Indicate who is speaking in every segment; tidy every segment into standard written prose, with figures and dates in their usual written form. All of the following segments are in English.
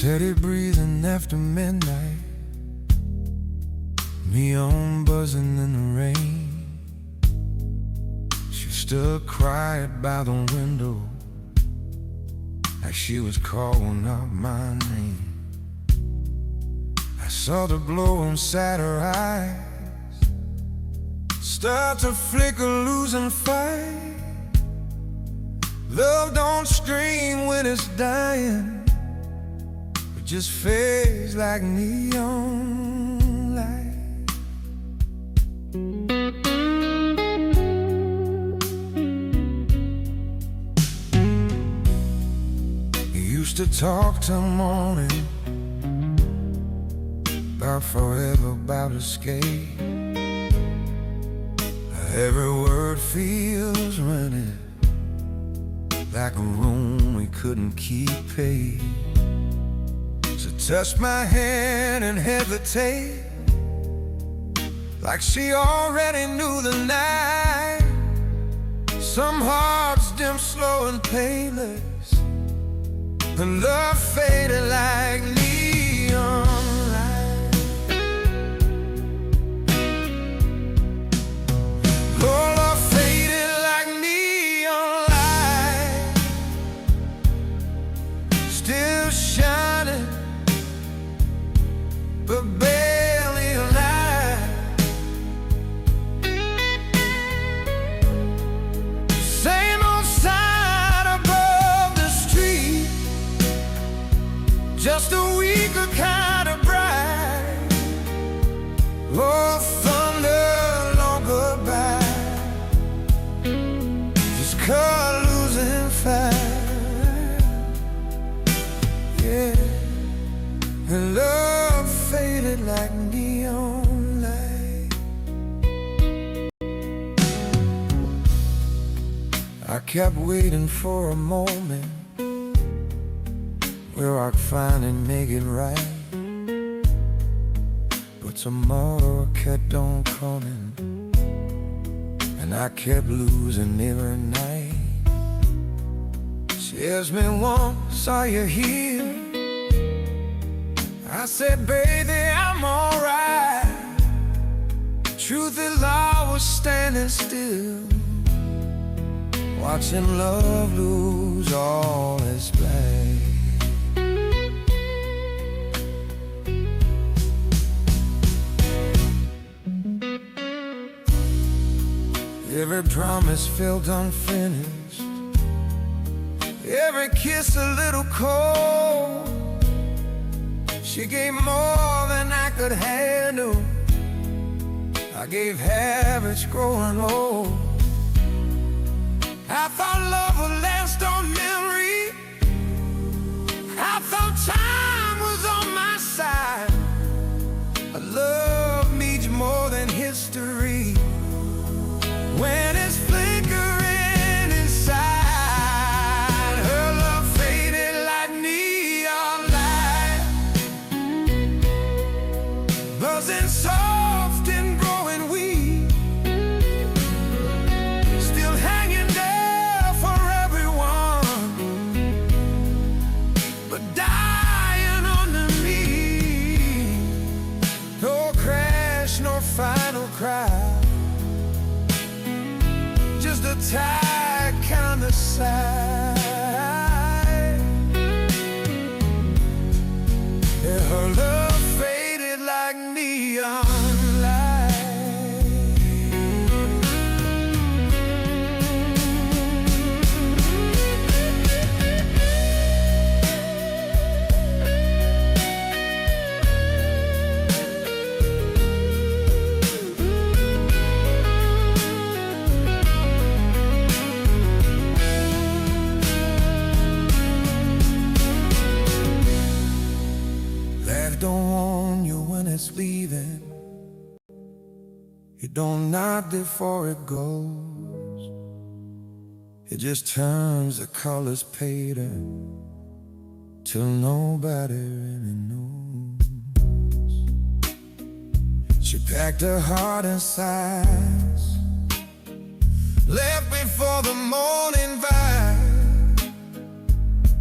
Speaker 1: Steady breathing after midnight, me on buzzing in the rain. She stood quiet by the window, like she was calling out my name. I saw the glow inside her eyes start to flicker, losing fight. Love don't scream when it's dying, it just fades like neon light. We used to talk till morning, about forever, about escape. Every word feels rented, like a room we couldn't keep paid. So touch my hand and hesitate, like she already knew the night. Some hearts dim, slow and painless, and love faded like neon. But barely alive. Same old sign above the street, just a weaker kind of bright. Oh, thunder long goodbye, just cut losing fire. Yeah, and love faded like neon light. I kept waiting for a moment where I'd finally make it right, but tomorrow kept on coming, and I kept losing every night. She asked me once, are you here? I said, baby, I'm alright. Truth is, I was standing still, watching love lose all its play. Every promise felt unfinished, every kiss a little cold. She gave more than I could handle, I gave habits growing old. I thought love would last on memory, I thought time was on my side. Love means more than history when it's flickering inside. Her love faded like neon light, buzzing soft and growing weak, still hanging there for everyone, but dying under me. No crash, no final cry, just a tired kind of sigh. Yeah, her love faded like neon don't warn you when it's leaving, it don't knock before it goes, it just turns the colors paler till nobody really knows. She packed her heart in size, left before the morning vibe.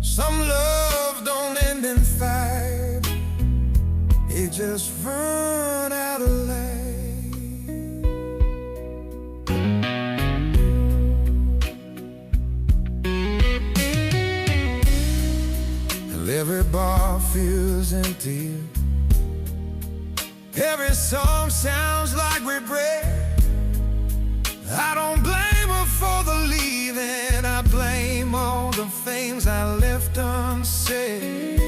Speaker 1: Some love don't end in fight, best friend Adelaide. And every bar feels empty. Every song sounds like regret. I don't blame her for the leaving. I blame all the things I left unsaid.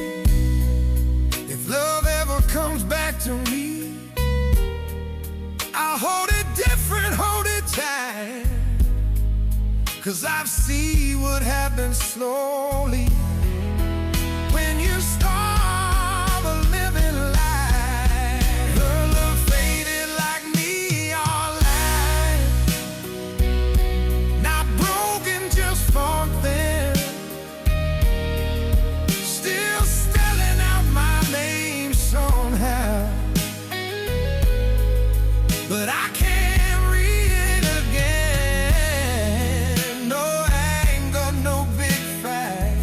Speaker 1: If love ever comes back to me, I'll hold it different, hold it tight. 'Cause I've seen what happens slowly when you start a living life. Her love faded like neon light, not broken, just fog thin. Still spelling out my name somehow, but I can't read it again. No anger, no big fight,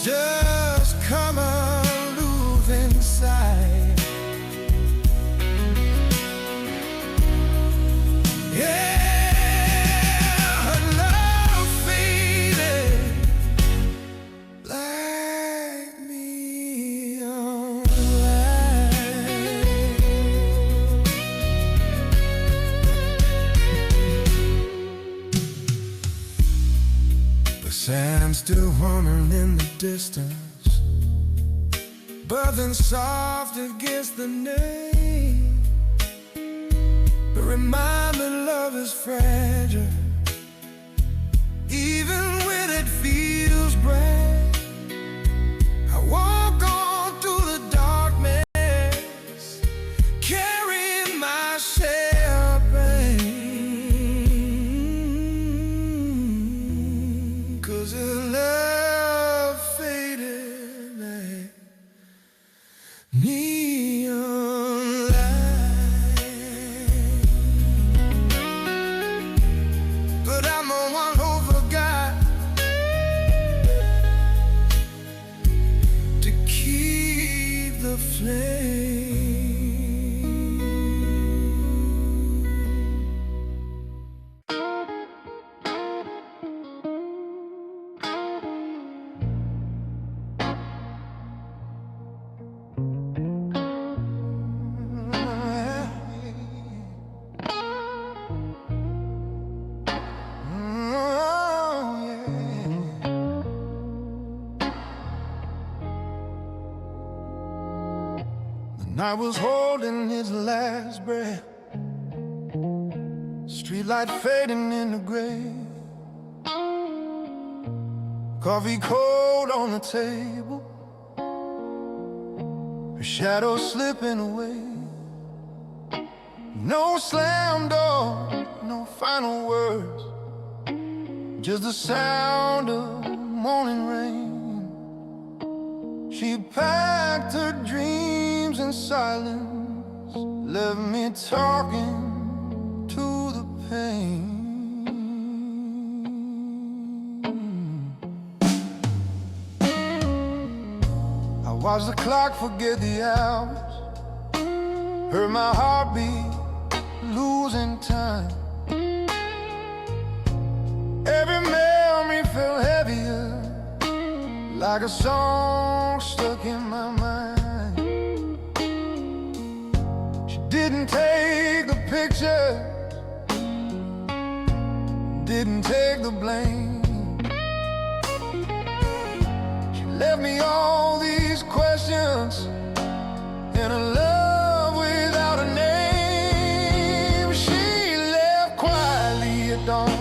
Speaker 1: just come aloof inside. Yeah, her love faded like neon light. The sand still humming in the distance, buzzing soft against the name. But remind me love is fragile, even when it feels bright. I walk on through the darkness, carrying my share of pain. 'Cause her love faded like neon light. But I'm the one who forgot to keep the flame. I was holding his last breath, streetlight fading in the gray, coffee cold on the table, her shadow slipping away. No slam door, no final words, just the sound of morning rain. She packed her dreams in silence, left me talking to the pain. I watched the clock forget the hours, heard my heartbeat losing time. Every memory felt heavier, like a song stuck in my mind. She didn't take the pictures, didn't take the blame. She left me all these questions and a love without a name. She left quietly at dawn,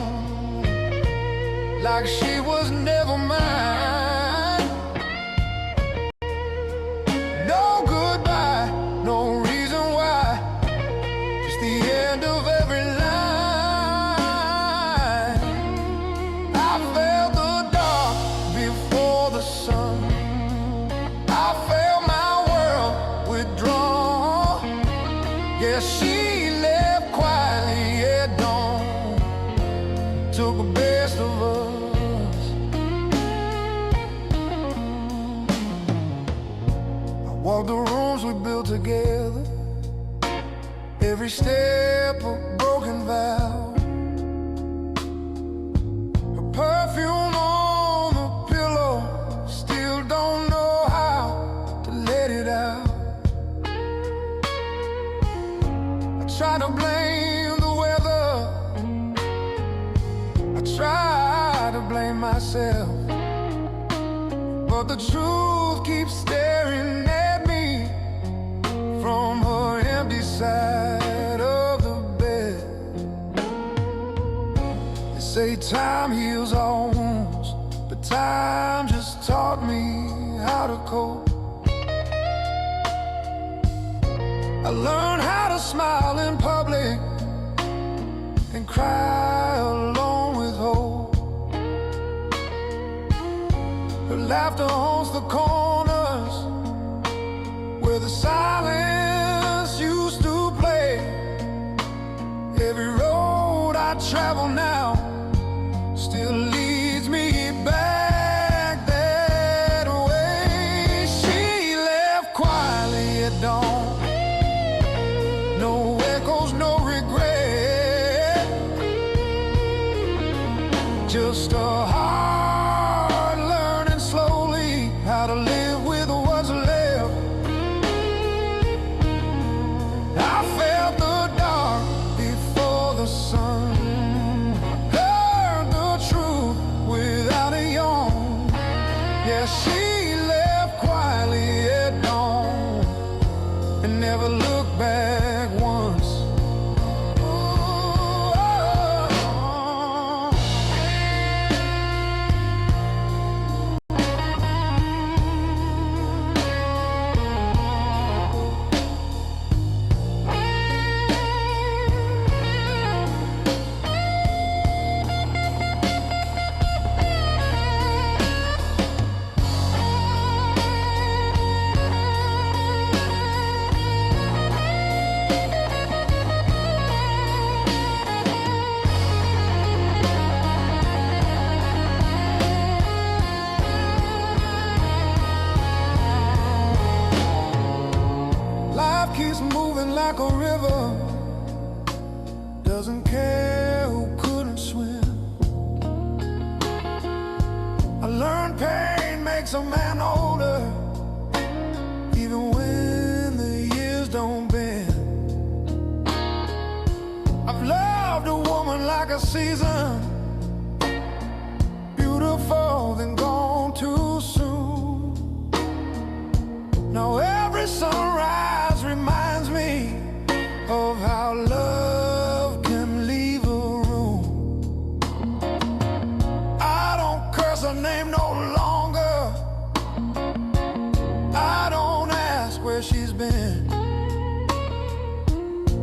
Speaker 1: like she was never mine. No goodbye, no reason why, just the end of every line. I felt the dark before the sun, I felt my world withdraw. Yeah, she left quietly at dawn, took the best of us. I walked the rooms we built together, every step a broken vow. Her perfume on the pillow, still don't know how to let it out. I try to blame the weather, I try to blame myself, but the truth keeps staring at me from her empty side of the bed. They say time heals all wounds, but time just taught me how to cope. I learned how to smile in public and cry alone with hope. Her laughter haunts the corners where the silence used to play. Every road I travel now still leads me back that way. She left quietly at dawn, no echoes, no regret, just a heart learning slowly how to live with what's left. I felt the dark before the sun, heard the truth without a yawn. Yeah, she left quietly at dawn and never looked back once. Keeps moving like a river, doesn't care who couldn't swim. I learned pain makes a man older, even when the years don't bend. I've loved a woman like a season, beautiful then gone too soon. Now every sunrise reminds me of how love can leave a room. I don't curse her name no longer, I don't ask where she's been.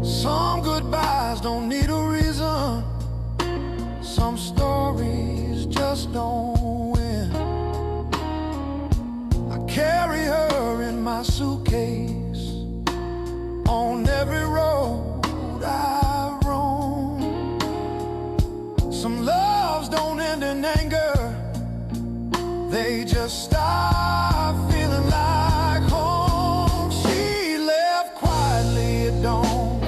Speaker 1: Some goodbyes don't need a reason, some stories just don't win. I carry her in my suitcase on every road I roam. Some loves don't end in anger, they just stop feeling like home. She left quietly at dawn,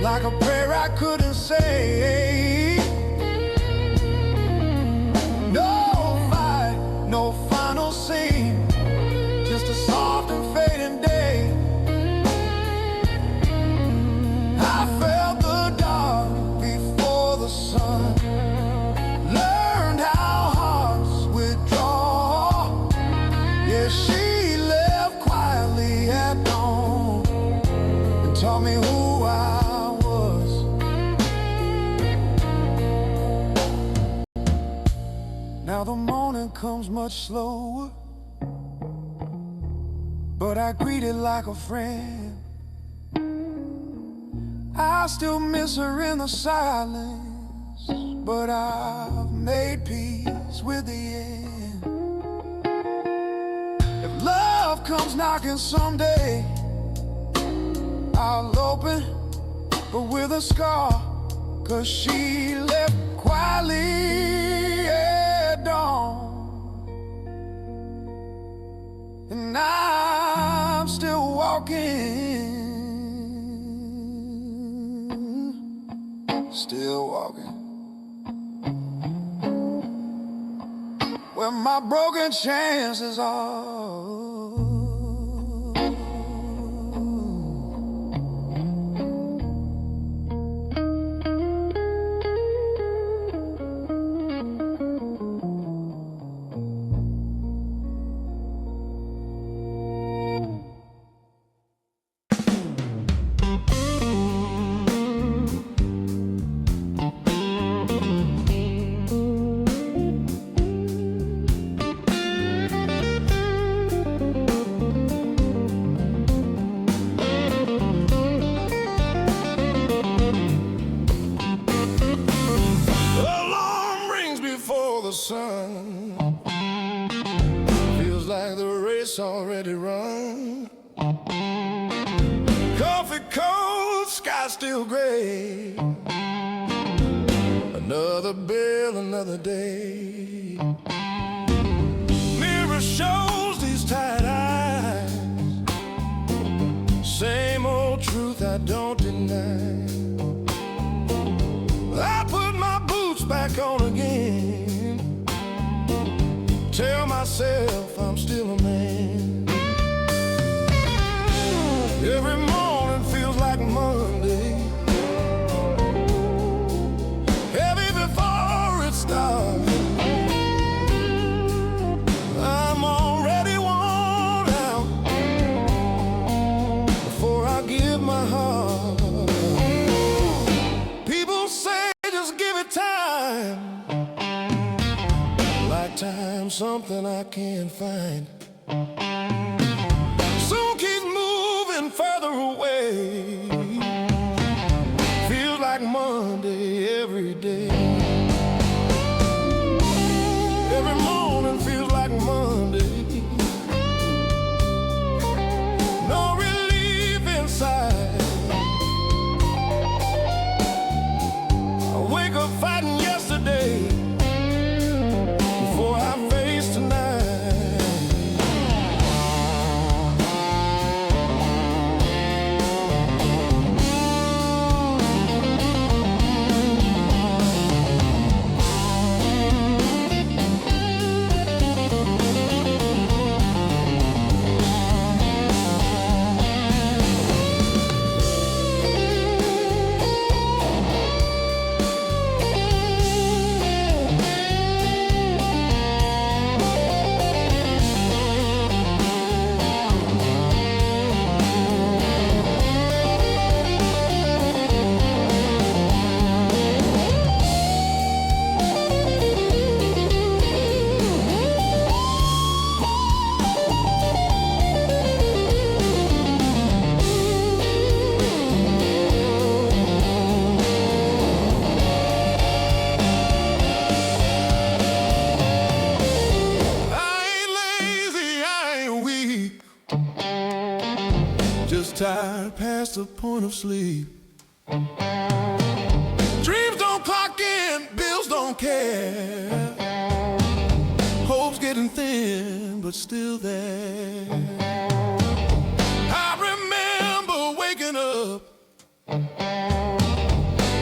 Speaker 1: like a prayer I couldn't say. No fight, no final scene, just a soft and fading day. I felt the dark before the sun, learned how hearts withdraw. Yeah, she left quietly at dawn and taught me who I was. Now the morning comes much slower, but I greet it like a friend. I still miss her in the silence, but I've made peace with the end. If love comes knocking someday, I'll open, but with a scar, 'cause she left quietly at dawn, and I still walking. Where my broken chances are. The sun feels like the race already run. Coffee cold, sky still gray. Another bill, another day. Mirror shows these tired eyes. Same old truth I don't deny. I put my boots back on again. Tell myself I'm still a man. Every morning feels like Monday, heavy before it starts. I'm already worn out before I give my heart. People say just give it time. Time, something I can't find. Soon keeps moving further away. Feels like Monday every day. Every morning feels like Monday. No relief inside. I wake up fighting yesterday. Just tired past the point of sleep. Dreams don't clock in, bills don't care. Hope's getting thin, but still there. I remember waking up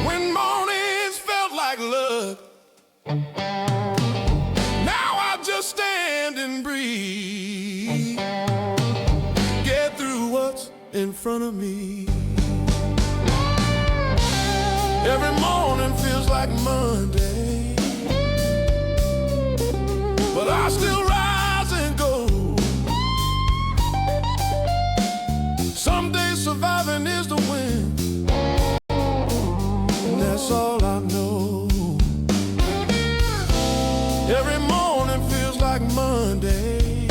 Speaker 1: when mornings felt like luck. Now I just stand and breathe. Get through what's in front of me. Every morning feels like Monday, but I still rise and go. Some days surviving is the win, and that's all I know. Every morning feels like Monday.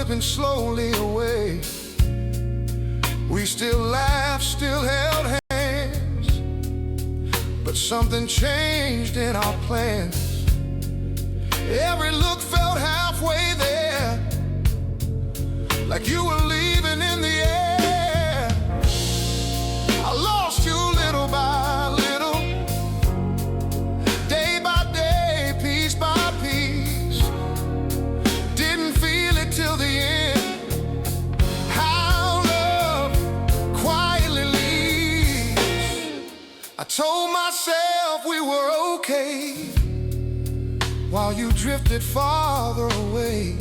Speaker 1: slipping slowly away. We still laughed, still held hands, but something changed in our plans. Every look felt halfway there, like you were leaving in the air. I lost you little by little, day by day, piece by piece. Didn't feel it till the end, how love quietly leaves. I told myself we were okay, while you drifted farther away.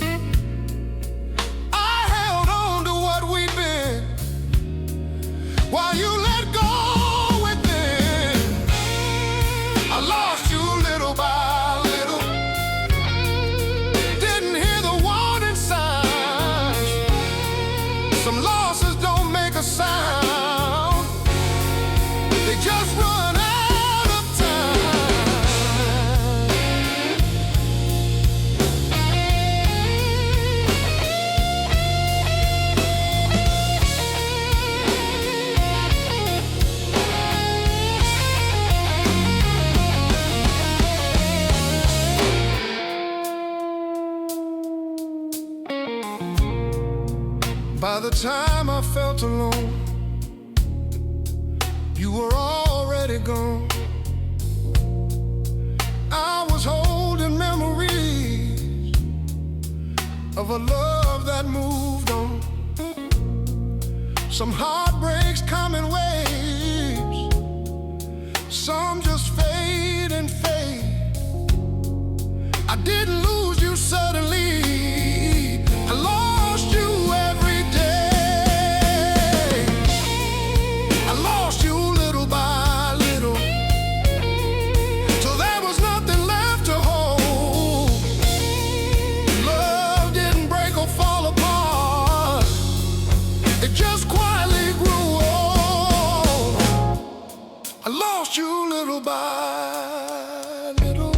Speaker 1: I held on to what we'd been, while you let go within. I lost you little by little, didn't hear the warning signs. Some losses don't make a sound, they just run out of time. By the time I felt alone, you were already gone. I was holding memories of a love that moved on. Some heartbreaks come in waves, some just fade and fade. I didn't lose you suddenly, I lost you every day. I lost you little by little, till there was nothing left to hold. Love didn't break or fall apart, it just quietly grew old. I lost you little by little.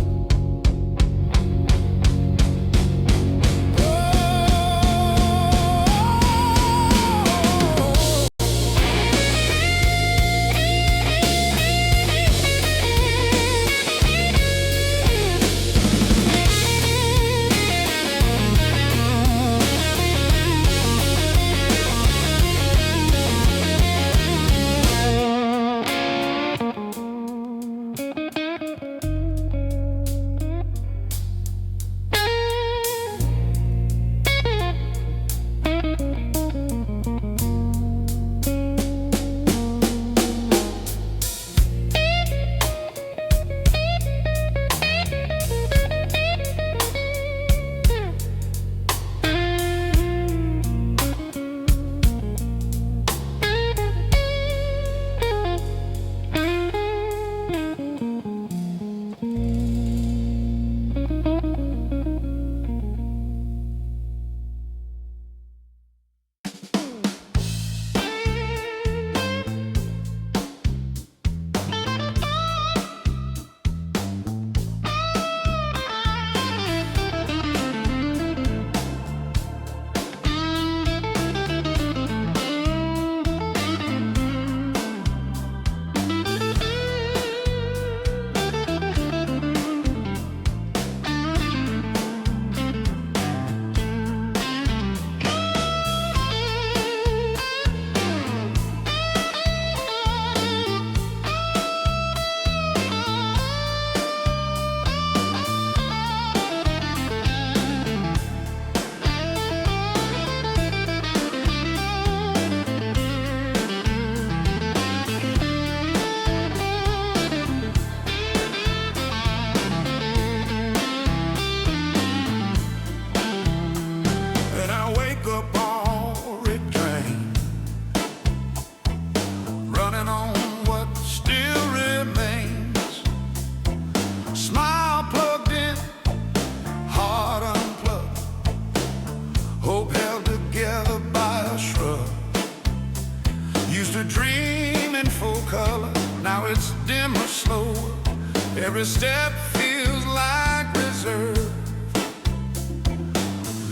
Speaker 1: Every step feels like reserve,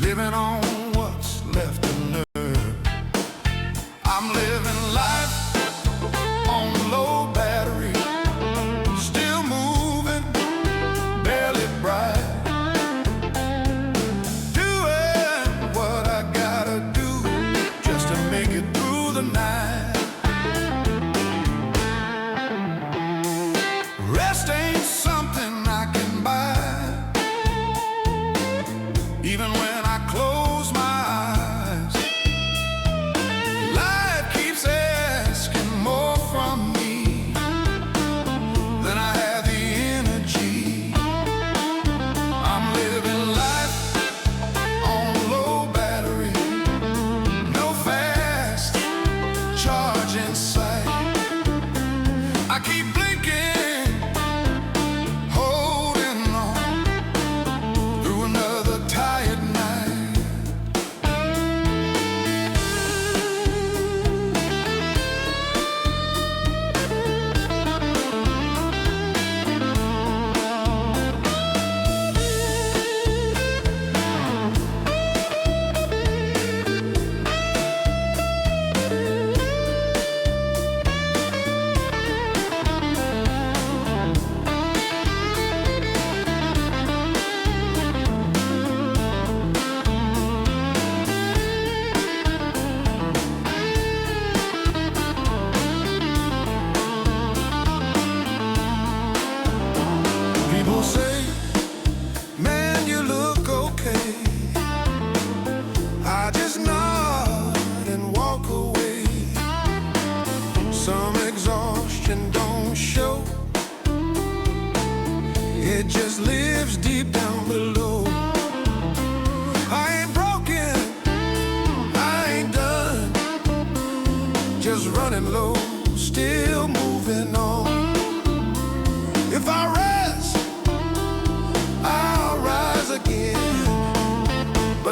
Speaker 1: living on what's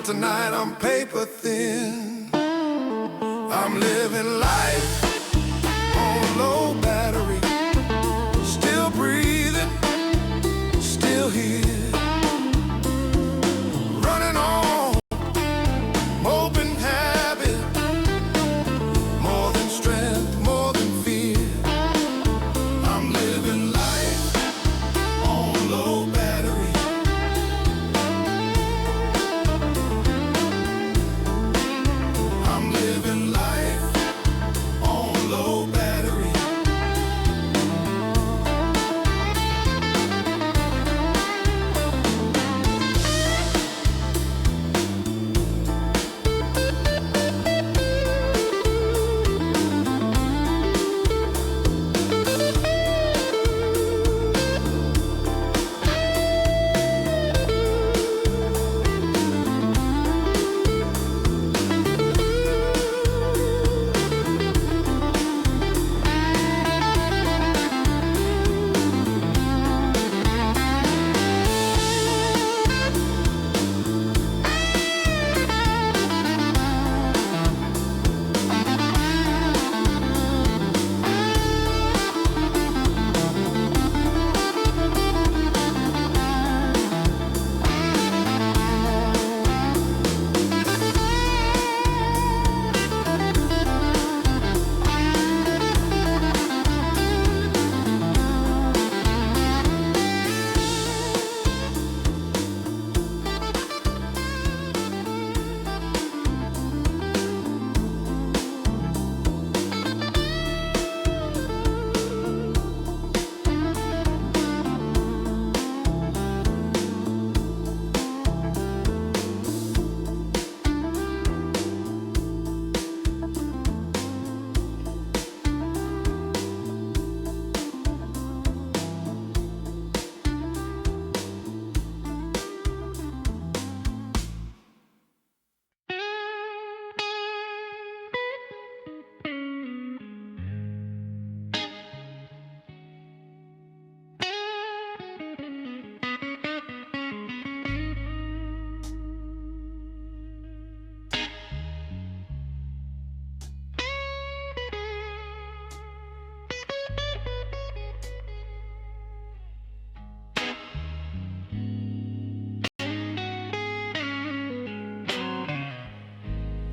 Speaker 1: but tonight I'm paper thin. I'm living life on low battery, still breathing, still here, running on open habit, more than strength, more than fear. I'm living life on low battery. I'm living life on low battery.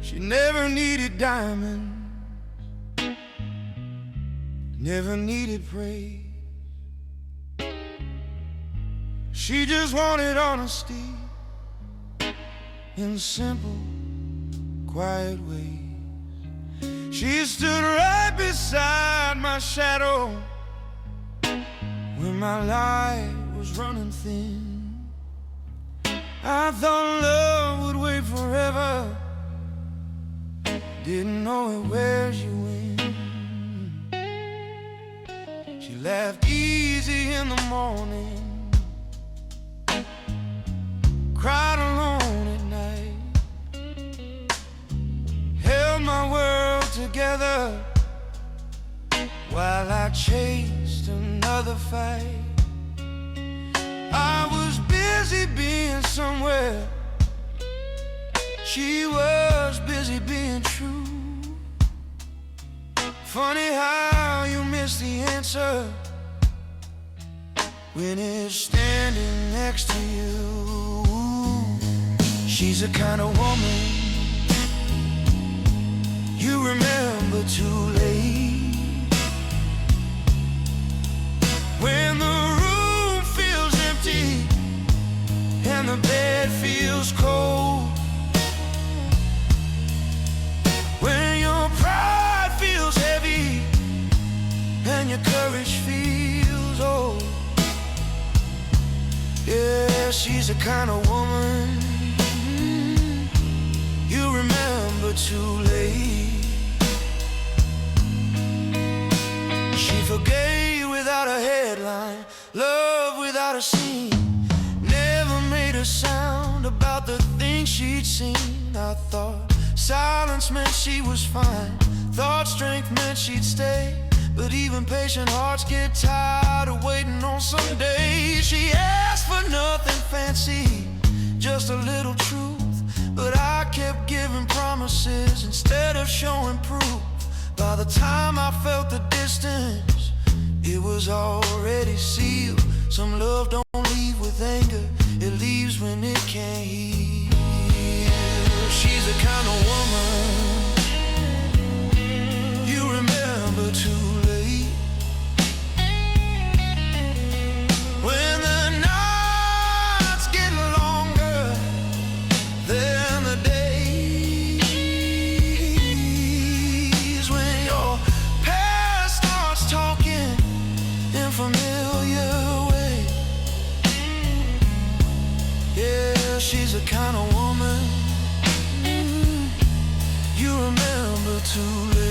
Speaker 1: She never needed diamonds, never needed praise. She just wanted honesty in simple, quiet ways. She stood right beside my shadow when my light was running thin. I thought love would wait forever, didn't know it wears you in. She laughed easy in the morning, cried alone at night, held my world together while I chased another fight. I was busy being somewhere, she was busy being true. Funny how you miss the answer when it's standing next to you. She's the kind of woman you remember too late, when the room feels empty and the bed feels cold, when your pride feels heavy and your courage feels old. Yeah, she's the kind of woman you remember too late. She forgave without a headline, love without a scene, never made a sound about the things she'd seen. I thought silence meant she was fine, thought strength meant she'd stay, but even patient hearts get tired of waiting on some day. She asked for nothing fancy, just a little truth, but kept giving promises instead of showing proof. By the time I felt the distance, it was already sealed. Some love don't leave with anger, it leaves when it can't heal. She's the kind of woman you remember too late, when the nights get longer than the days, when your past starts talking in familiar ways. Yeah, she's the kind of woman you remember too late.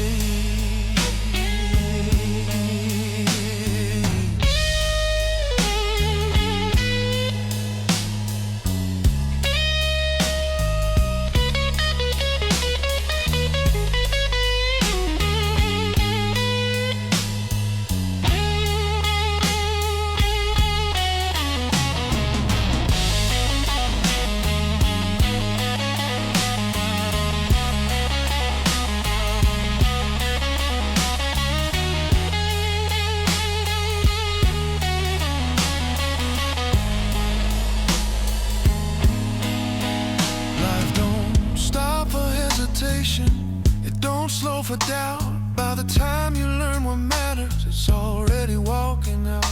Speaker 1: It don't slow for doubt. By the time you learn what matters, it's already walking out.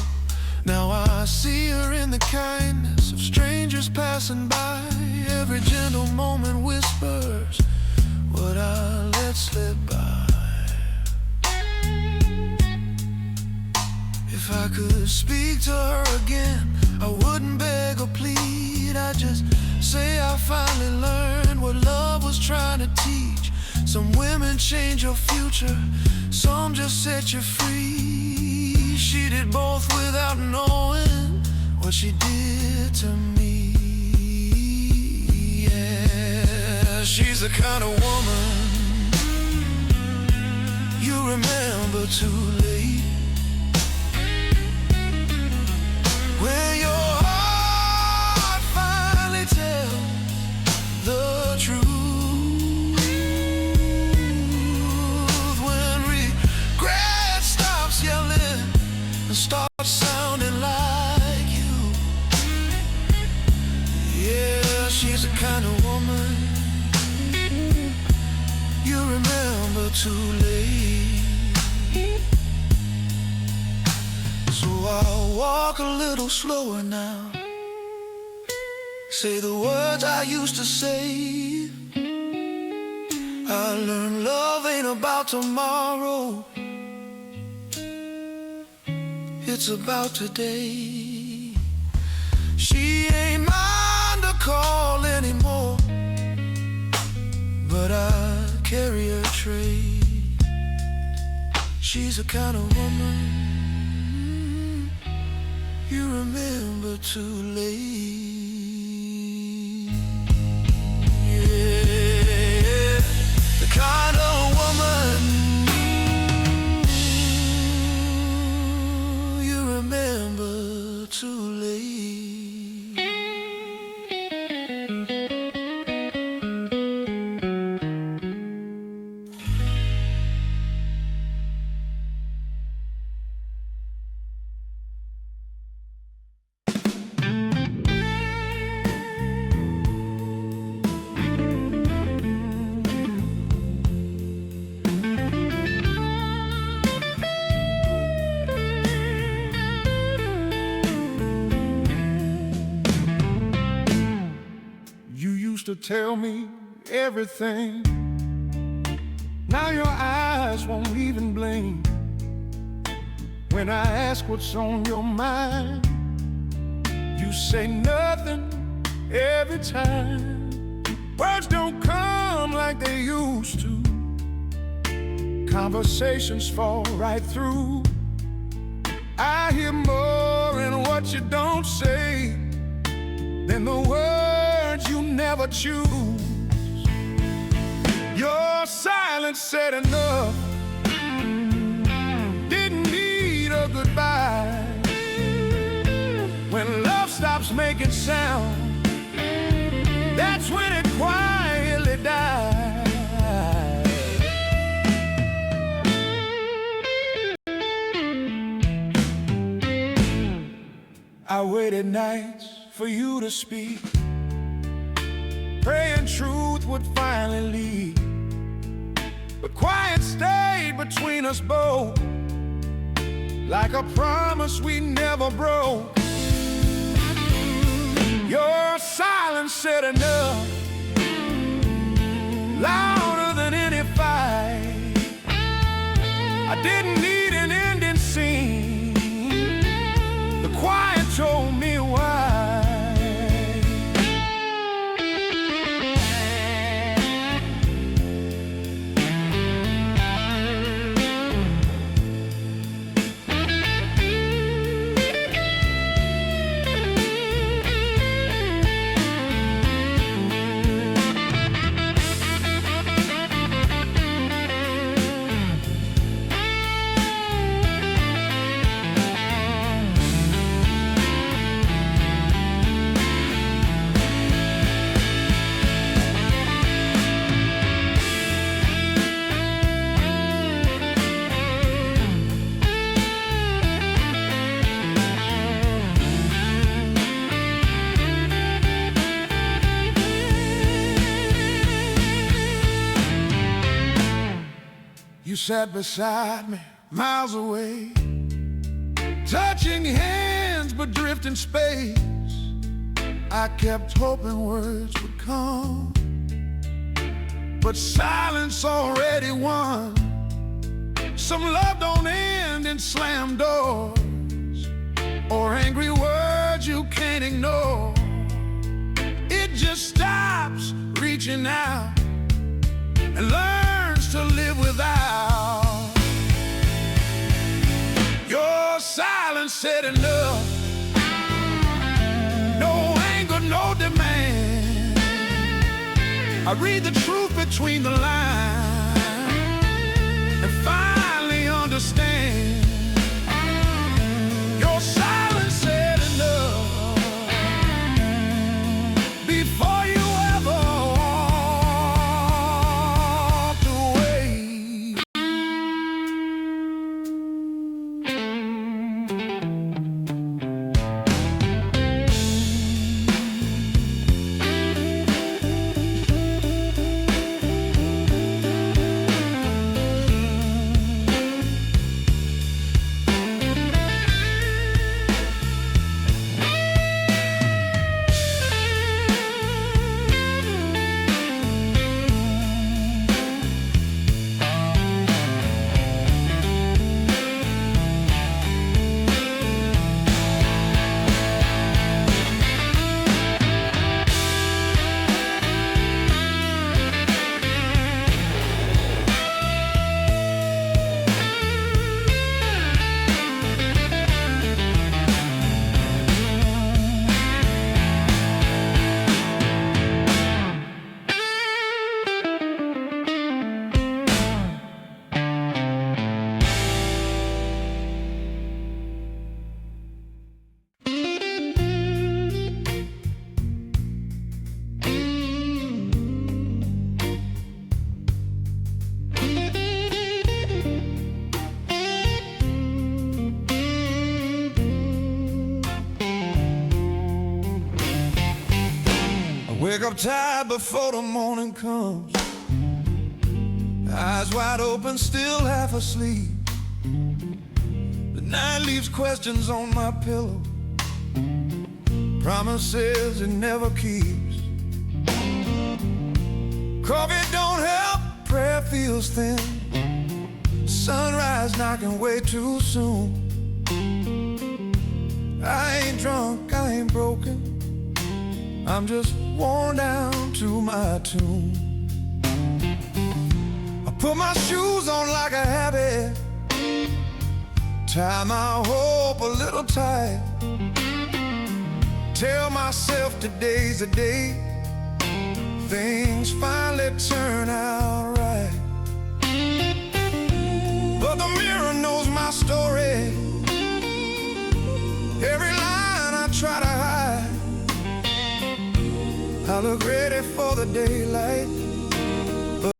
Speaker 1: Now I see her in the kindness of strangers passing by. Every gentle moment whispers what I let slip by. If I could speak to her again, I wouldn't beg or plead. I'd just say I finally learned what love was trying to teach. Some women change your future, some just set you free. She did both without knowing what she did to me. Yeah, she's the kind of woman you remember too late, when your heart finally tells the truth. Start sounding like you. Yeah, she's the kind of woman you remember too late. So I'll walk a little slower now, say the words I used to say. I learned love ain't about tomorrow, it's about today. She ain't mine to call anymore, but I carry her trait. She's the kind of woman you remember too late. Yeah, the kind of woman remember too late. To tell me everything, now your eyes won't even blink when I ask what's on your mind. You say nothing every time. Words don't come like they used to. Conversations fall right through. I hear more in what you don't say than the words you never choose. Your silence said enough, didn't need a goodbye. When love stops making sound, that's when it quietly dies. waited nights for you to speak, praying truth would finally lead. But quiet stayed between us both, like a promise we never broke. Your silence said enough, louder than any fight. I didn't need an ending scene, the quiet told me why. You sat beside me, miles away, touching hands but drifting space. I kept hoping words would come, but silence already won. Some love don't end in slam doors, or angry words you can't ignore. It just stops reaching out and learns to live without. Your silence said enough, no anger, no demand. I read the truth between the lines and finally understand. Your silence said enough before you ever walked away. Wake up tired before the morning comes, eyes wide open, still half asleep. The night leaves questions on my pillow, promises it never keeps. Coffee don't help, prayer feels thin, sunrise knocking way too soon. I ain't drunk, I ain't broken, I'm just worn down to my tune. I put my shoes on like a habit, tie my hope a little tight, tell myself today's the day things finally turn out right. But the mirror knows my story, every line I try to hide. I look ready for the daylight,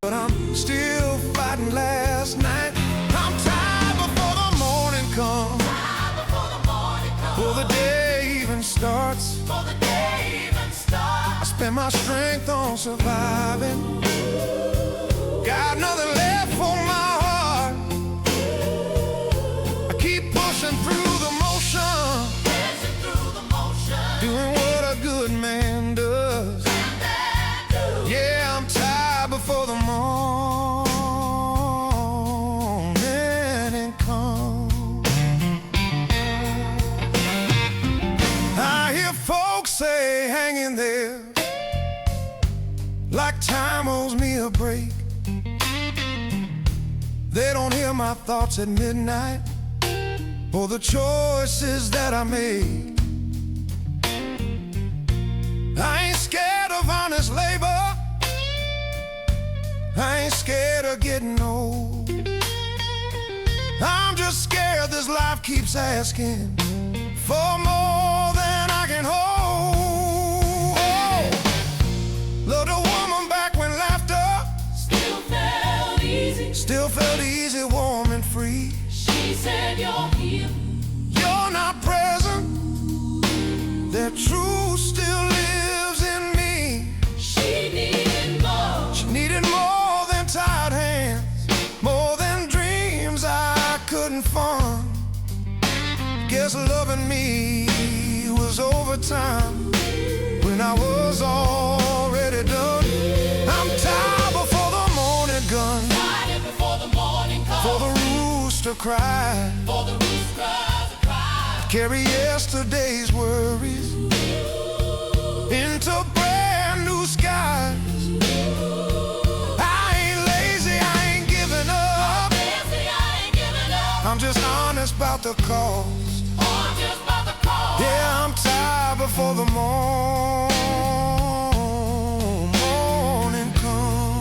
Speaker 1: but I'm still fighting last night. I'm tired before the morning comes, before the day even starts. spend my strength on surviving. Got nothing left for my heart. I keep pushing through the motion, doing what a good man does. Yeah, I'm tired before the morning comes. I hear folks say, hang in there, like time owes me a break. They don't hear my thoughts at midnight, or the choices that I made. I ain't scared of honest labor. I ain't scared of getting old. I'm just scared this life keeps asking for more than I can hold. Loved a woman back when laughter still felt easy, warm and free.
Speaker 2: She said, you're here,
Speaker 1: you're not present. That truth still lives in me.
Speaker 2: she needed more.
Speaker 1: She needed more than tired hands, more than dreams I couldn't fund. Guess loving me was overtime when I was already done. I'm tired before the morning gun,
Speaker 2: Tired before the morning comes,
Speaker 1: for the rooster cry,
Speaker 2: for the rooster cries a cry.
Speaker 1: carry yesterday's worries into brand new skies. I ain't lazy, I ain't giving up.
Speaker 2: Busy, I ain't giving up.
Speaker 1: I'm just honest about the cost.
Speaker 2: I'm just about to call.
Speaker 1: Yeah, I'm tired before the morning comes.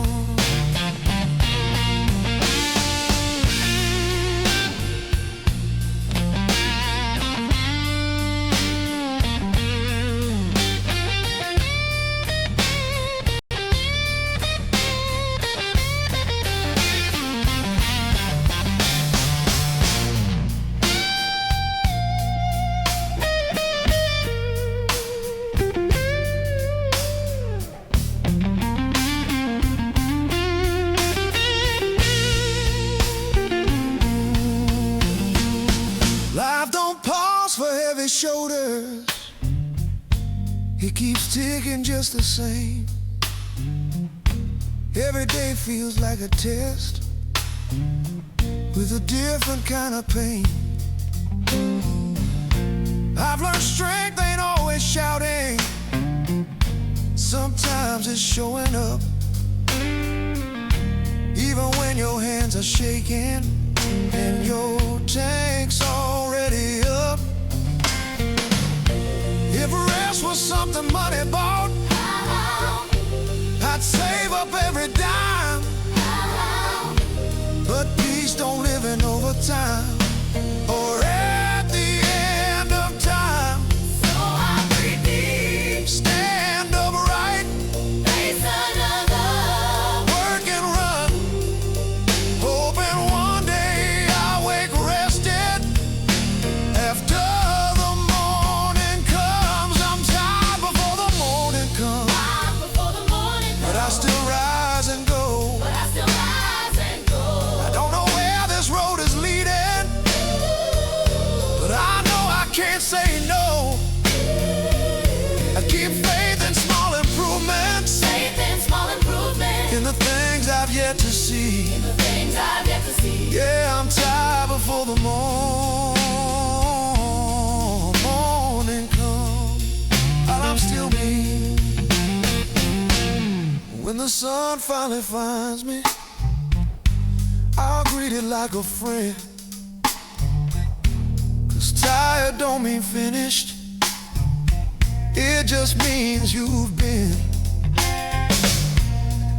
Speaker 1: Life don't pause for heavy shoulders. It keeps ticking just the same. Every day feels like a test, with a different kind of pain. I've learned strength ain't always shouting. Sometimes it's showing up, even when your hands are shaking and your tank's already up. If rest was something money bought, I'd save up every dime. But peace don't live in overtime or at the end of time.
Speaker 2: So I breathe deep,
Speaker 1: Stand upright,
Speaker 2: face another.
Speaker 1: work and run, hoping one day I'll wake rested after the morning comes. I'm tired before the morning comes,
Speaker 2: Time before the morning
Speaker 1: but I
Speaker 2: comes,
Speaker 1: still rise and go.
Speaker 2: but I still rise and go.
Speaker 1: I don't know where this road is leading, but I know I can't say no. I keep faith in small improvements,
Speaker 2: Faith in small improvement,
Speaker 1: in the things I've yet to see.
Speaker 2: the things I've yet to see.
Speaker 1: Yeah, I'm tired before the morning comes, while I'm still me. When the sun finally finds me, I'll greet it like a friend. 'Cause tired don't mean finished, it just means you've been.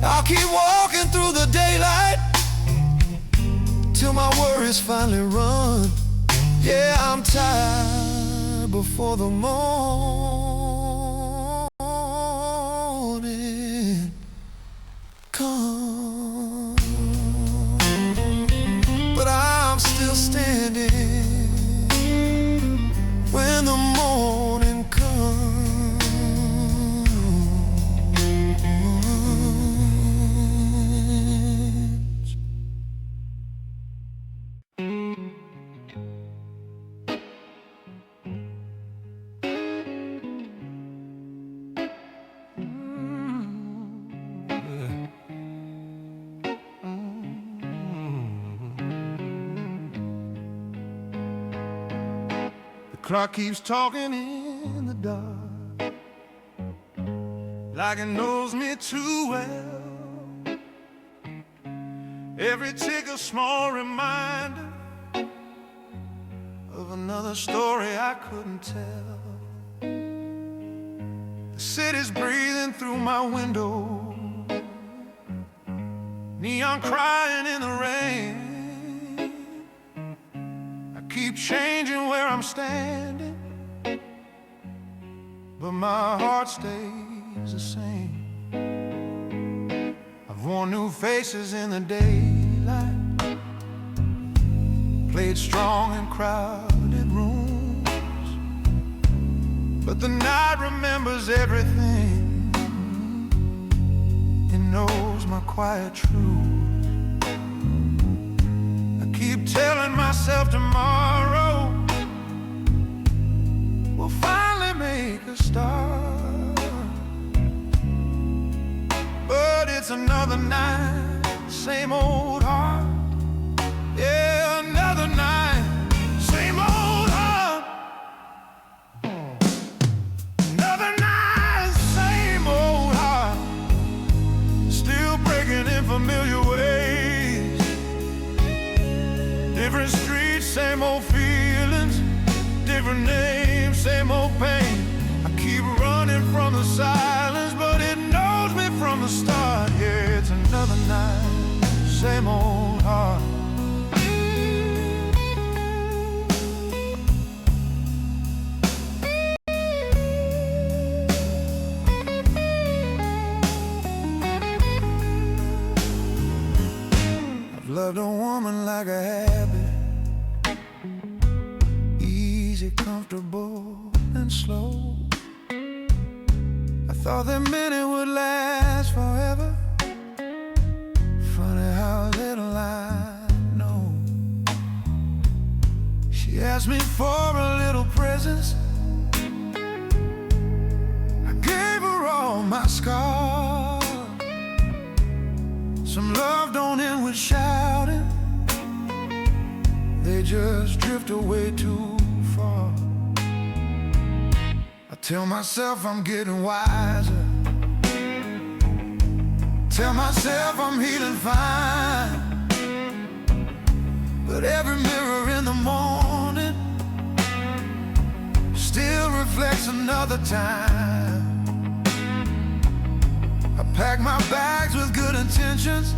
Speaker 1: I'll keep walking through the daylight till my worries finally run. Yeah, I'm tired before the morning comes. But I'm still standing when the morning comes. clock keeps talking in the dark, like it knows me too well. Every tick a small reminder of another story I couldn't tell. The city's breathing through my window, neon crying in the rain. I keep changing where I'm standing, but my heart stays the same. I've worn new faces in the daylight, played strong in crowded rooms, but the night remembers everything. It knows my quiet truth. I keep telling myself tomorrow we'll finally make a start, but it's another night, same old heart. Yeah, another night, same old heart. Another night, same old heart, still breaking in familiar ways. Different streets, same old feelings, different names, same old pain. I keep running from the silence, but it knows me from the start. Yeah, it's another night, same old heart. I've loved a woman like a habit, easy, comfortable, and slow. I thought that minute would last forever. Funny how little I know. She asked me for a little presents. I gave her all my scars. Some love don't end with shouting, they just drift away too far. I tell myself I'm getting wiser, tell myself I'm healing fine, but every mirror in the morning still reflects another time. I pack my bags with good intentions,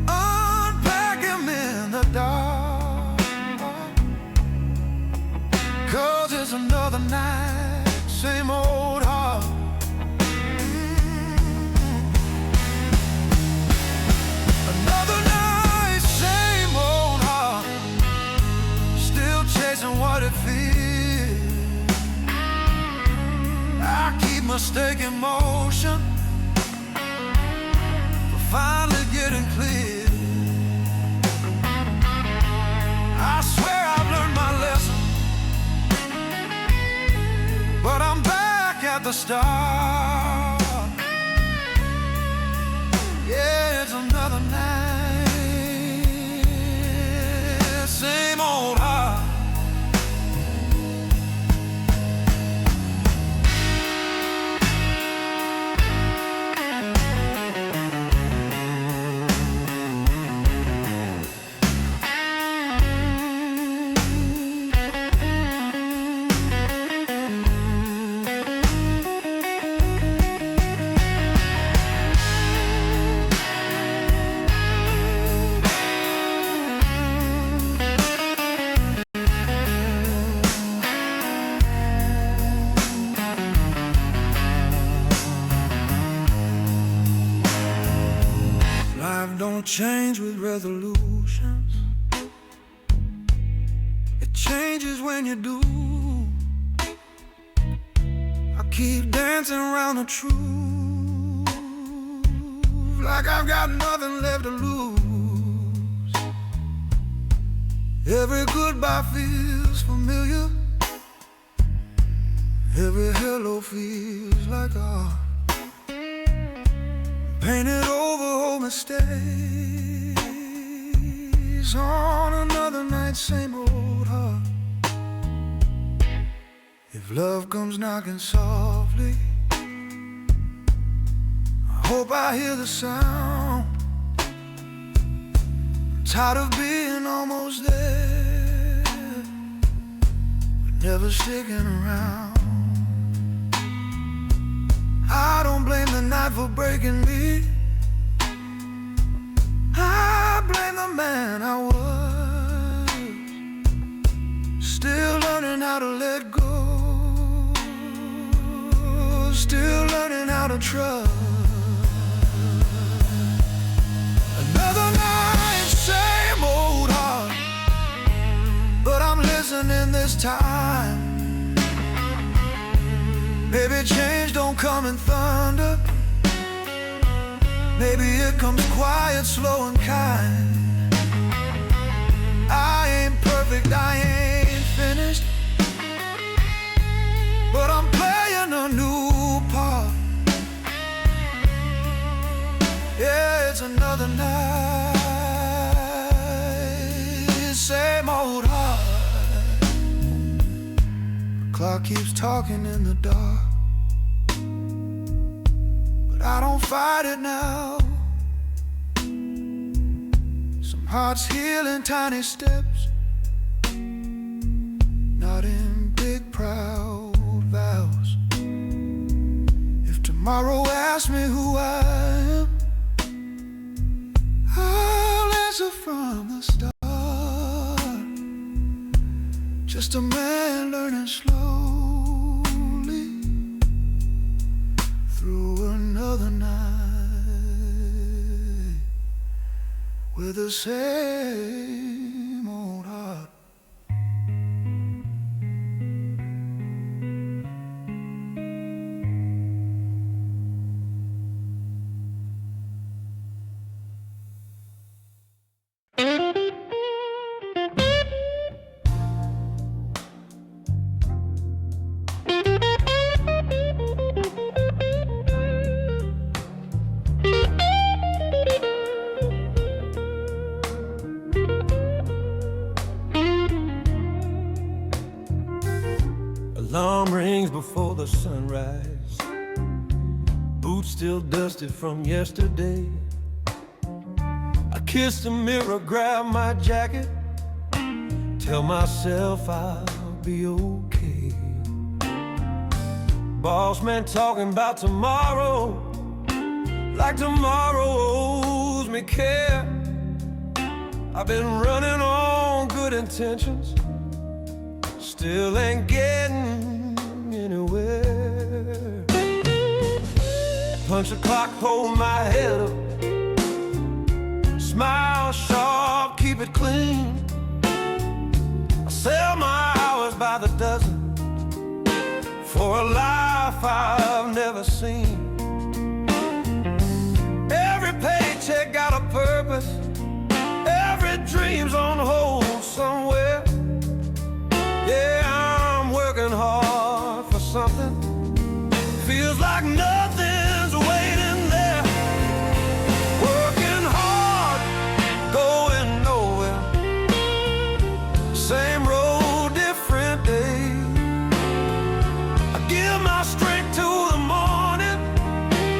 Speaker 1: unpack them in the dark, 'cause it's another night, same old heart. Another night, same old heart, still chasing what it feels. I keep mistaking motion for finally getting clear. I swear I've learned my lesson, but I'm back at the start. Yeah, it's another night, same old heart. Life don't change with resolutions, it changes when you do. I keep dancing around the truth, like I've got nothing left to lose. Every goodbye feels familiar, every hello feels like a painted over old mistakes. On another night, same old heart. If love comes knocking softly, I hope I hear the sound. I'm tired of being almost there, but never sticking around. I don't blame the night for breaking me. I blame the man I was, still learning how to let go, still learning how to trust. Another night, same old heart, but I'm listening this time. Maybe change don't come in thunder. Maybe it comes quiet, slow and kind. I ain't perfect, I ain't finished, but I'm playing a new part. Yeah, it's another night, same old heart. The clock keeps talking in the dark, but I don't fight it now. Some hearts heal in tiny steps, not in big proud vows. If tomorrow asks me who I am, I'll answer from the start. Just a man learning slowly through another night with the same old heart.
Speaker 3: Alarm rings before the sunrise, boots still dusted from yesterday. I kiss the mirror, grab my jacket, tell myself I'll be okay. Boss man talking about tomorrow, like tomorrow owes me care. I've been running on good intentions, still ain't getting anywhere. Punch the clock, hold my head up, smile sharp, keep it clean. I sell my hours by the dozen for a life I've never seen. Every paycheck got a purpose, every dream's on hold somewhere. Yeah, I'm working hard for something, feels like nothing's waiting there. Working hard, going nowhere, same road, different day. I give my strength to the morning,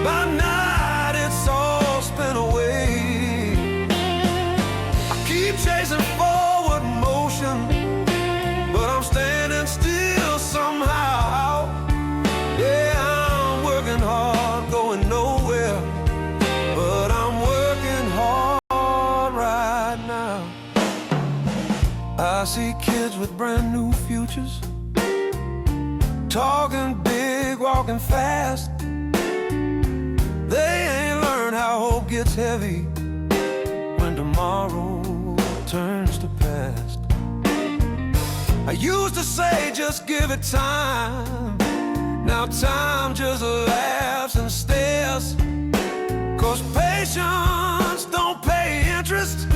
Speaker 3: by night it's all spent away. I keep chasing forward motion, but I'm standing still somehow. Yeah, I'm working hard, going nowhere, but I'm working hard right now. I see kids with brand new futures, talking big, walking fast. They ain't learned how hope gets heavy when tomorrow turns to past. I used to say just give it time, now time just laughs and stares. 'Cause patience don't pay interest,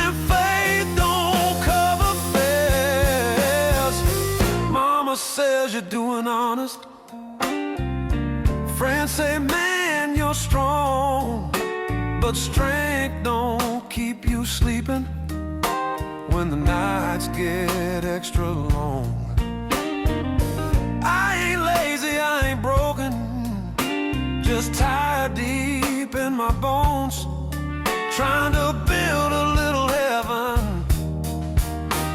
Speaker 3: and faith don't cover fares. Mama says you're doing honest, friends say man you're strong, but strength don't keep you sleeping when the nights get extra long. just tired deep in my bones, trying to build a little heaven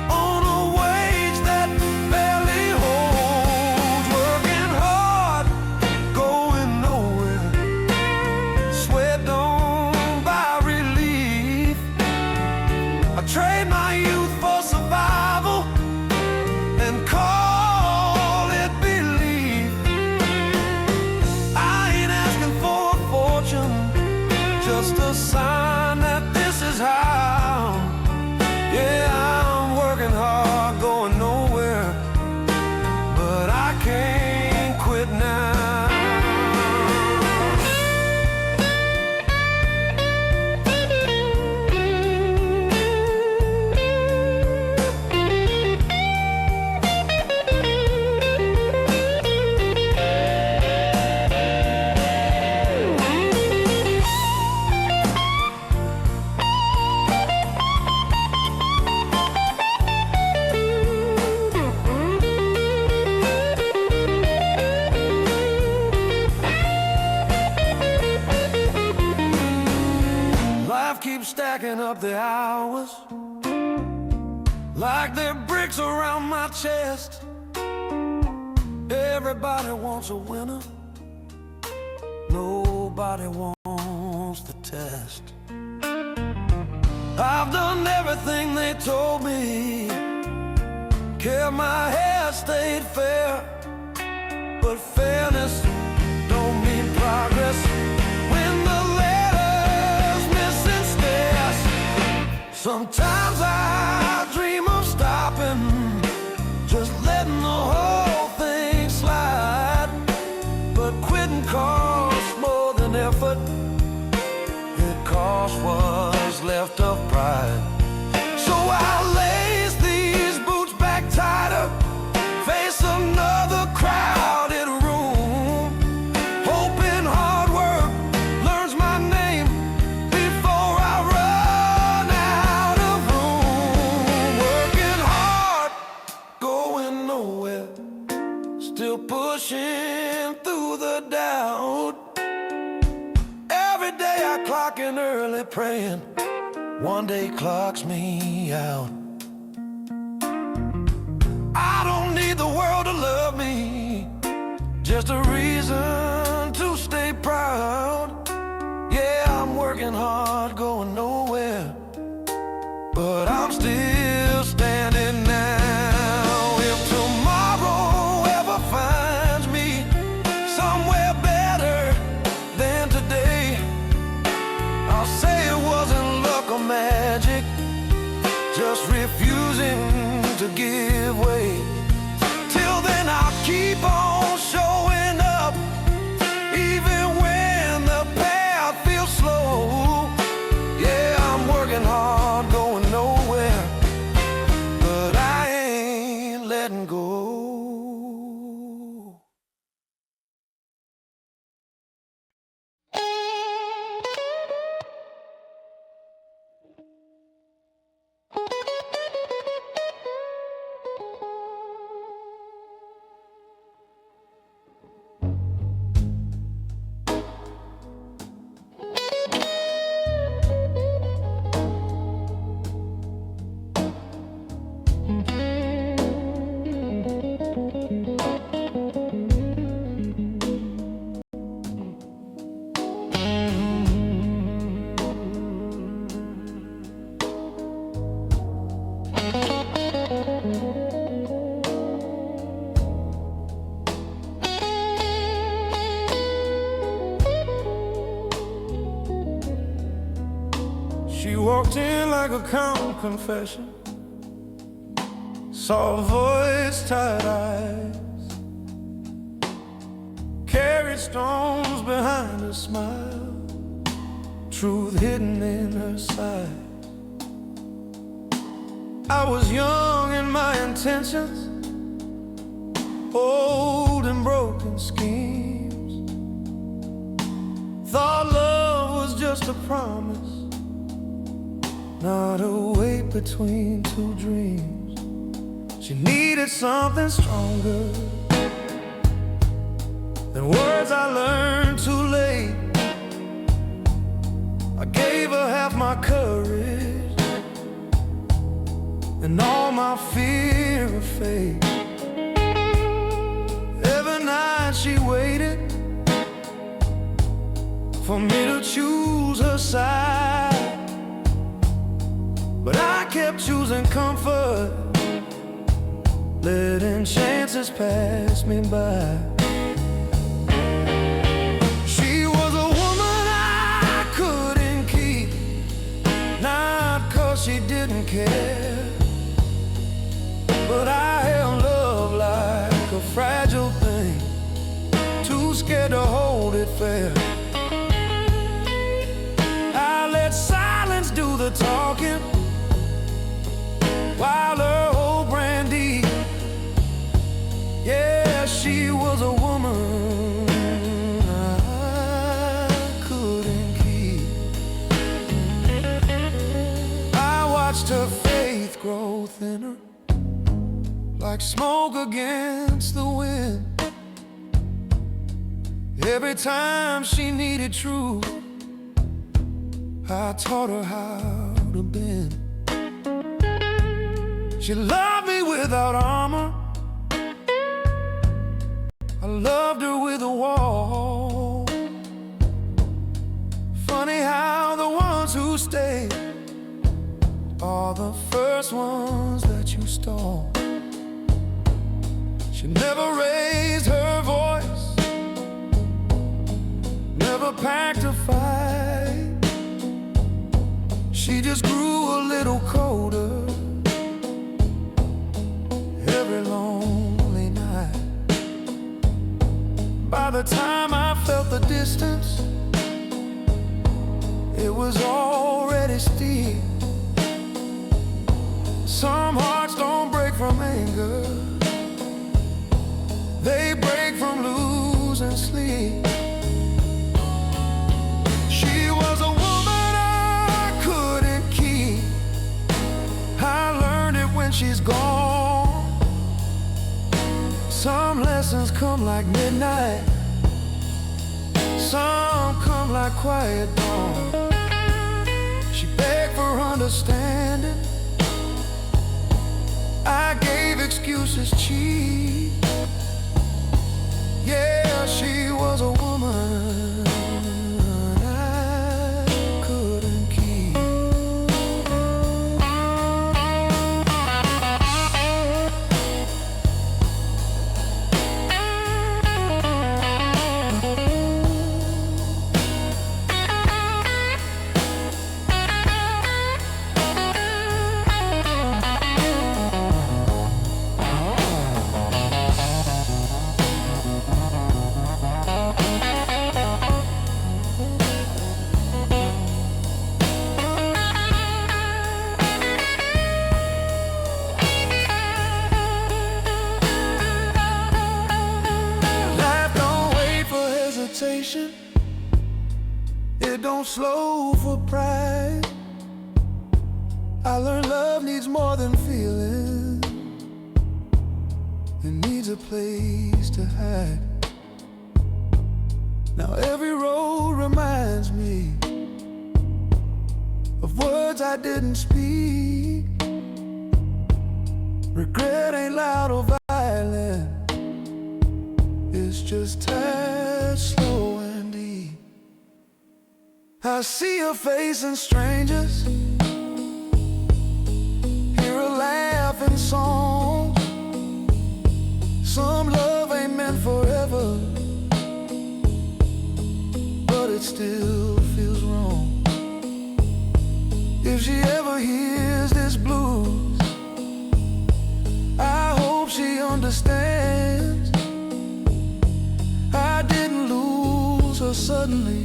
Speaker 3: on a wage that barely holds. Working hard, going nowhere, sweat don't buy relief. I trade my youth for survival and call it belief. I ain't asking for a fortune, just a sign that this is how. Yeah, I'm working hard, going nowhere, but I can't quit now. Life keeps stacking up the hours like they're bricks around my chest. Everybody wants a winner, nobody wants the test. I've done everything they told me, kept my hair, stayed fair, but fairness don't mean progress when the letter's missing stairs. Sometimes I dream of stopping, just letting the whole thing slide, but quitting costs more than effort. It costs what's left of pride. So I lace these boots back tighter, face another crowded room, hoping hard work learns my name before I run out of room. Working hard, going nowhere, still pushing through the doubt. Every day I clock in early, praying one day clocks me out. I don't need the world to love me, just a reason to stay proud. Yeah, I'm working hard, going nowhere, but I'm still standing now. If tomorrow ever finds me somewhere better than today, I'll say it wasn't luck or magic, just refusing to give way. Till then I'll keep on showing up, even when the path feels slow. Yeah, I'm working hard, going nowhere, but I ain't letting go. She walked in like a calm confession, saw a voice, tired eyes, carried stones behind her smile, truth hidden in her side. I was young in my intentions, old in broken schemes. Thought love was just a promise, not a wait between two dreams. She needed something stronger than words I learned too late. courage and all my fear of fate. Every night she waited for me to choose her side, but I kept choosing comfort, letting chances pass me by. She was a woman I couldn't keep, not 'cause she didn't care, but I held love like a fragile thing, too scared to hold it fair. I let silence do the talking, while her hold ran deep. Yeah, she was a woman I couldn't keep. I watched her faith grow thinner, like smoke against the wind. Every time she needed truth, I taught her how to bend. She loved me without armor, I loved her with a wall. Funny how the ones who stay are the first ones that you stall. She never raised her voice, never packed a fight. She just grew a little colder every lonely night. By the time I felt the distance, it was already steep. Some hearts don't break from anger, they break from losing sleep. She was a woman I couldn't keep. I learned it when she's gone. Some lessons come like midnight, some come like quiet dawn. She begged for understanding, I gave excuses cheap. Yeah, she was a woman I couldn't keep. It don't slow for pride. I learned love needs more than feeling, it needs a place to hide. Now every road reminds me of words I didn't speak. Regret ain't loud or violent, it's just tired, slow and deep. I see her face in strangers, hear her laugh in songs. Some love ain't meant forever, but it still feels wrong. If she ever hears this blues, I hope she understands. I didn't lose her suddenly,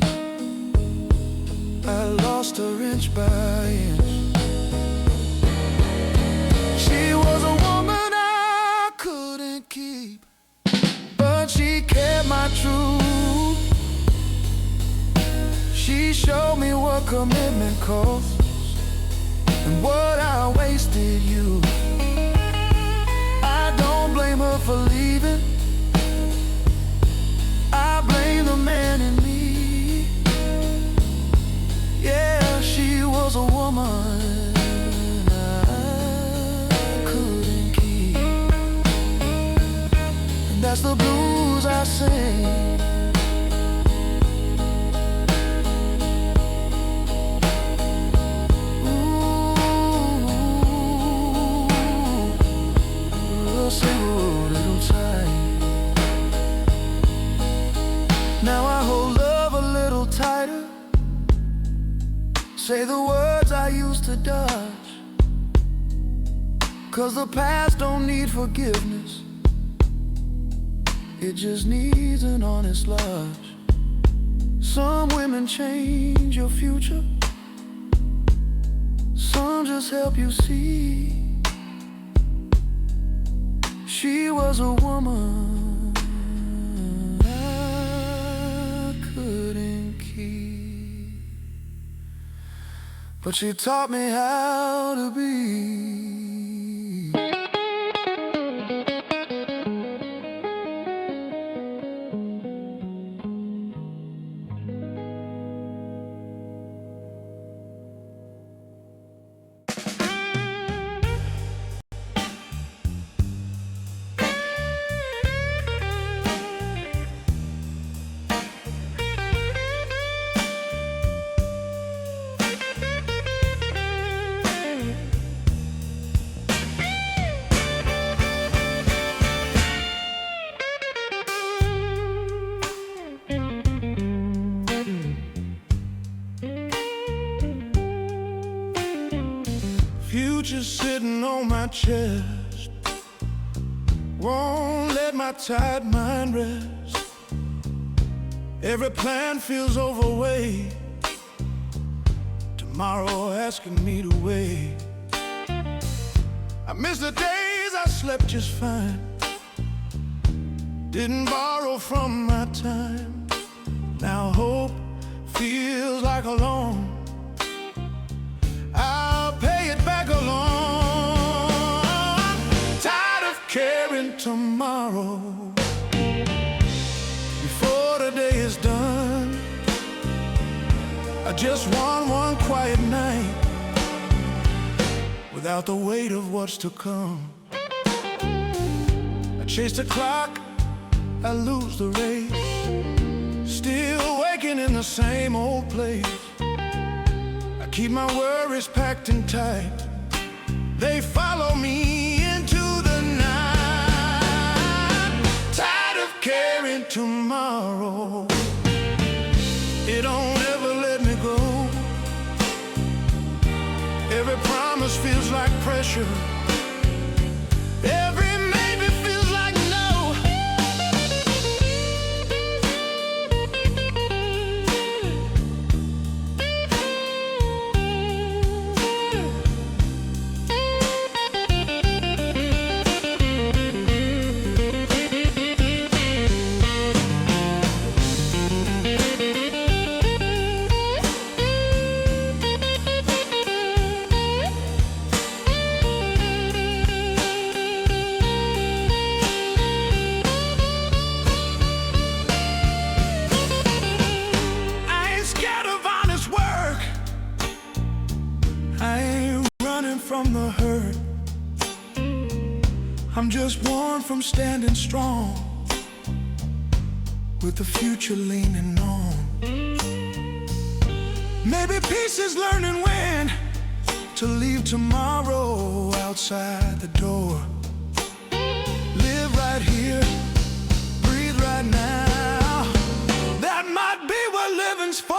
Speaker 3: I lost her inch by inch. She was a woman I couldn't keep, but she kept my truth. She showed me what commitment costs and what I wasted you. I don't blame her for leaving, I blame the man in me. Yeah, she was a say the words I used to dodge, 'cause the past don't need forgiveness, it just needs an honest lodge. Some women change your future, some just help you see. She was a woman I couldn't keep, but she taught me how to be. Future sitting on my chest, won't let my tired mind rest. Every plan feels overweight, tomorrow asking me to wait. I miss the days I slept just fine, didn't borrow from my time. Now hope feels like a loan, I'll pay it back alone. Tired of caring tomorrow before the day is done. I just want one quiet night without the weight of what's to come. I chase the clock, I lose the race, still waking in the same old place. Keep my worries packed and tight, they follow me into the night. Tired of caring tomorrow, it don't ever let me go. Every promise feels like pressure, every maybe feels like no. From the hurt, I'm just one from standing strong, with the future leaning on. Maybe peace is learning when to leave tomorrow outside the door. Live right here, breathe right now, that might be what living's for.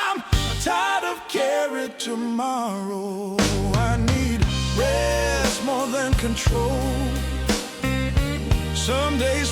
Speaker 3: I'm tired of caring tomorrow, I need rest more than control. Some days